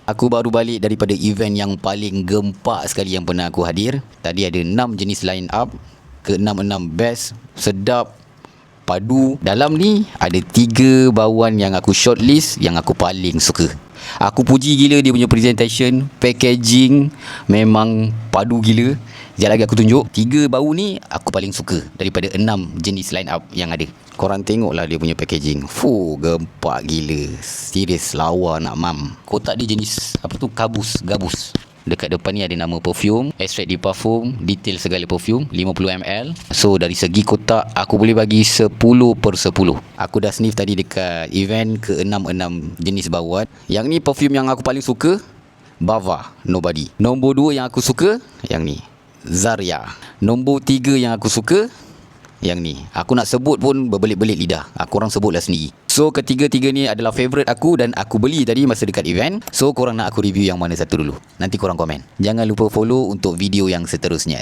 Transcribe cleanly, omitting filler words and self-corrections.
Aku baru balik daripada event yang paling gempak sekali yang pernah aku hadir. Tadi ada 6 jenis line up, ke-6 best, sedap, padu. Dalam ni ada 3 bauan yang aku shortlist yang aku paling suka. Aku puji gila dia punya presentation, packaging memang padu gila. Sekejap lagi aku tunjuk 3 bau ni aku paling suka daripada 6 jenis line up yang ada. Korang tengoklah dia punya packaging. Fuh, gempak gila. Serius, lawa nak mam. Kotak dia jenis apa tu, gabus. Dekat depan ni ada nama perfume, extract di parfum, detail segala perfume, 50ml. So dari segi kotak aku boleh bagi 10/10. Aku dah sniff tadi dekat event ke-6 jenis bauan. Yang ni perfume yang aku paling suka, Bava, Nobody. Nombor 2 yang aku suka, yang ni, Zarya. Nombor 3 yang aku suka, yang ni. Aku nak sebut pun berbelit-belit lidah. Korang sebutlah sendiri. So ketiga-tiga ni adalah favourite aku dan aku beli tadi masa dekat event. So korang nak aku review yang mana satu dulu? Nanti korang komen. Jangan lupa follow untuk video yang seterusnya.